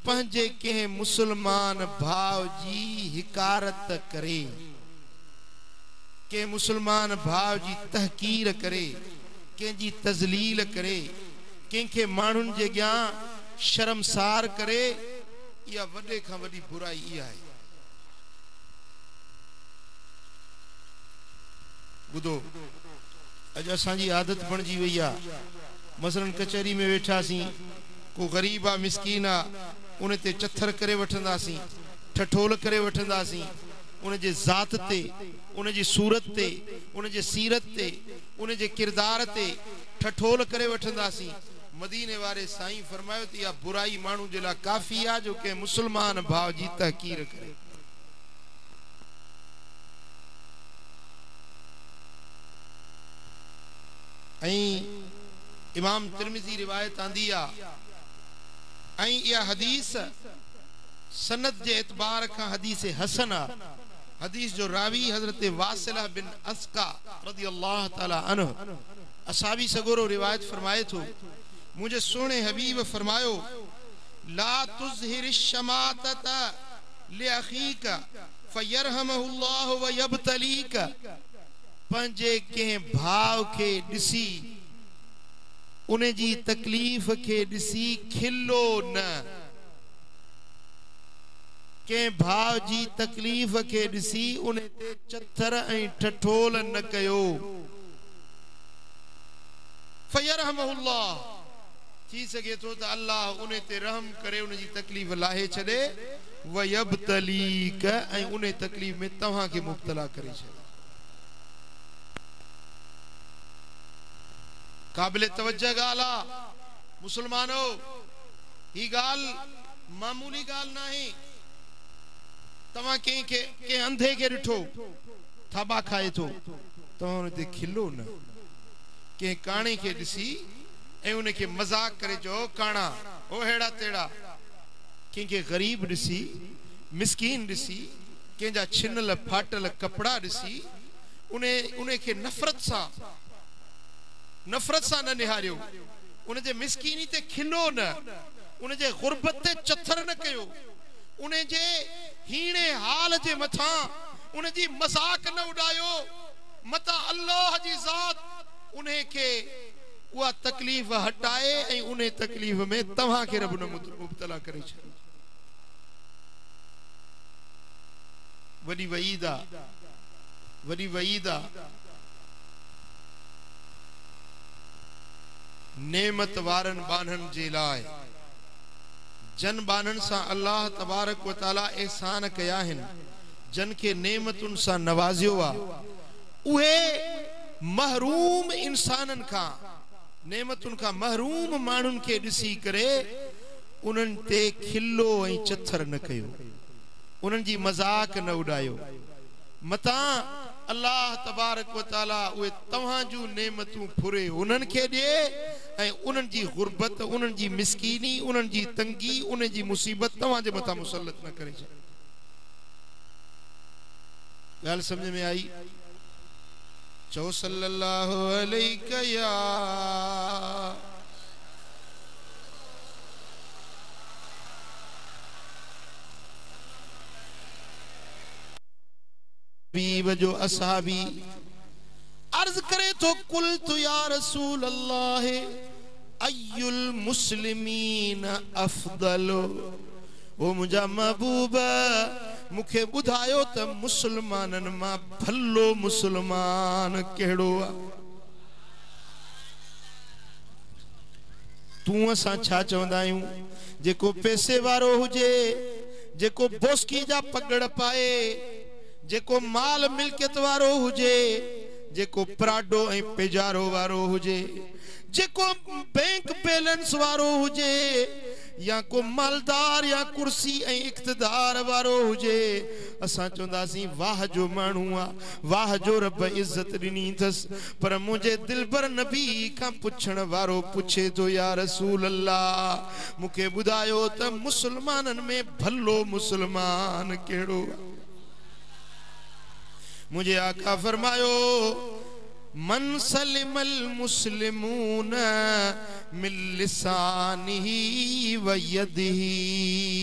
पंहिंजे कंहिं मुसलमान भाव जी हिकारत करे, कंहिं मुसलमान भाव जी तहकीर करे, कंहिंजी तज़लील करे, कंहिंखे माण्हुनि जे अॻियां शर्मसार करे, इहा वॾे खां वॾी बुराई इहा आहे। ॿुधो, अॼु असांजी आदत बणिजी वई आहे, मसलन कचहरी में वेठासीं, को ग़रीब आहे, मिसकीन आहे, उन ते चथर करे वठंदासीं, ठठोल करे वठंदासीं, उन जे ज़ात ते, उन जी सूरत ते, उन जे सीरत ते, उन जे किरदार ते ठठोल करे वठंदासीं। मदीने वारे साईं फरमायो त इहा बुराई माण्हू जे लाइ काफ़ी आहे जो कंहिं मुसलमान भाव जी तहकीर करे। ऐं इमाम तिरमिज़ी रिवायत आंदी आहे, ऐं इहा हदीस सनद जे एतबार खां हदीस हसन आहे। हदीस जो रावी हजरत वासिला बिन अस्का रज़ियल्लाहु ताला अन्हु असाबी सगोरो रिवायत फरमाए थो, मुझे सोने हबीब फरमायो, ला तुज़हिर शमातत लिअखीक फयरहमहुल्लाहु व यब्तलीक। पंहिंजे कंहिं भाव खे ॾिसी, उन जी तकलीफ़ खे ॾिसी खिलो न, कंहिं भाव जी तकलीफ़ खे ॾिसी उन ते चथर ऐं ठठोल न कयो। फयरहमहुल्लाह, थी सघे थो त अल्लाह उन ते रहम करे, उन जी तकलीफ़ लाहे छॾे, व यब्तलीक, ऐं उन तकलीफ़ में तव्हां खे मुब्तला करे छॾे। काबिल तवज्जो ॻाल्हि आहे मुसलमानो, ही ॻाल्हि मामूली ॻाल्हि नाहे। तव्हां कंहिं अंधे खे ॾिठो थाबा खाए थो, तव्हां उन ते खिलो न। कंहिं काणे खे ॾिसी ऐं उन खे मज़ाक करे चओ काणा, ओ हेड़ा तेड़ा। कंहिंखे ग़रीब ॾिसी, मिसकीन ॾिसी, कंहिंजा छिनल फाटल कपिड़ा ॾिसी उन खे नफ़रत सां न निहारियो, उन जे मिसकीनी ते खिलो न, उन जे गुरबत ते चथर न कयो, उन जे हीणे हाल जे मथां उन जी मज़ाक न उॾायो। मता अल्लाह जी ज़ात उन खे उहा तकलीफ़ हटाए ऐं उन तकलीफ़ में तव्हां खे रब न मुब्तला करे छॾे। वॾी वईद आहे, वॾी वईद आहे। नेमत वारनि बाननि जे लाइ, जन बाननि सां अल्लाह तबारक व ताला एहसान कया आहिनि, जन खे नेमतुनि सां नवाज़ियो आहे, उहे महरूम इंसाननि खां, नेमतुनि खां महरूम माण्हुनि खे ॾिसी करे उन्हनि ते खिलो ऐं चथर न कयो, उन्हनि जी मज़ाक न उॾायो। मतां अल्लाह तबारक व ताला उहे तव्हां जूं नेमतूं फुरे उन्हनि खे ॾिए ऐं उन्हनि जी गुरबत, उन्हनि जी मिसकीनी, उन्हनि जी तंगी, उन्हनि जी मुसीबत तव्हां जे मथां मुसलत न करे छॾे। ॻाल्हि सम्झ में आई? चओ सल्लल्लाहु अलैहि या हबीब जो असहाबी अर्ज करे तो, कुल तु या रसूल अल्लाह अय्युल मुस्लिमीन अफदल। ओ मुंहिंजा महबूब, मूंखे ॿुधायो त मुसलमाननि मां भलो मुसलमान कहिड़ो आहे? तूं असां छा चवंदा आहियूं? जेको पैसे वारो हुजे, जेको बोस्की जा पगड़ पाए, जेको माल मिल्कियत वारो हुजे, जेको प्राडो ऐं पेजारो वारो हुजे, जेको बैंक बैलेंस वारो हुजे, या को मालदार या कुर्सी ऐं इक़्तिदार वारो हुजे, असां चवंदासीं वाह जो माण्हू आहे, वाह जो रब इज़त ॾिनी अथसि। पर मुंहिंजे दिलबर नबी खां पुछण वारो पुछे थो, या रसूल अल्लाह, मूंखे ॿुधायो त मुसलमाननि में भलो मुसलमान कहिड़ो आहे? मुझे आका फरमायो, मन सलिमल मुस्लिमून मिन लिसानिही व यदिही।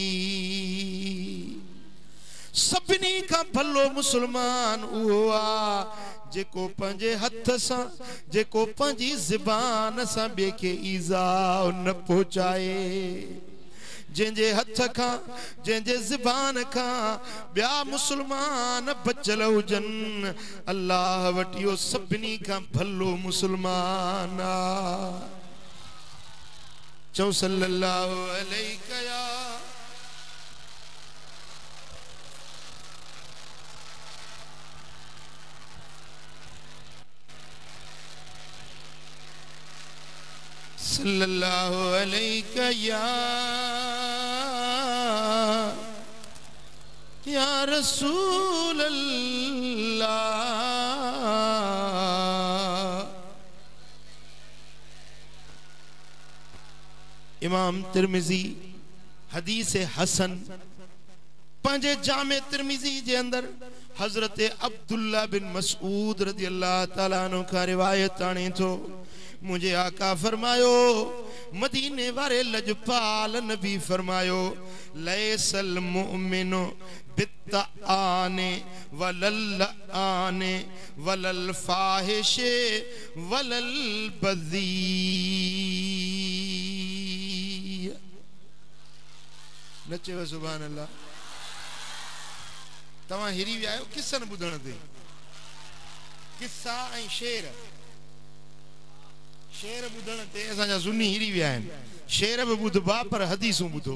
सभिनी का भलो मुसलमान उहो आ जेको पंजे हथ सा जेको पंजी ज़बान सा बे के ईज़ा न पहुंचाए जेंजे हथ का जेंजे ज़बान का ब्या मुसलमान बचल हुजन अल्लाह वटियो सभिनी का भलो मुसलमान आ चौ सल्लल्लाहु अलैहि या सल्लल्लाहु अलैहि या रसूल अल्लाह। इमाम तिरमिजी हदीस हसन पंजे जामे तिरमिजी जे अंदर हजरत अब्दुल्ला बिन मसऊद रज़ी अल्लाह ताला अन्हु का रिवायत आने तो मुझे आका फरमायो मदीने वाले लजपाल नबी फरमायो लैसल मुमिनु बित्ताने वलल आने वलल फाहिशे वलल बज़ी। नचे सुभान अल्लाह। तवा हिरी विया आयो किसन बुधण ते किस्सा ऐं शेर शेर बुधण ते असांजा सुन्नी हिरी विया आहिनि शेर बि ॿुधबा पर हदीसूं ॿुधो।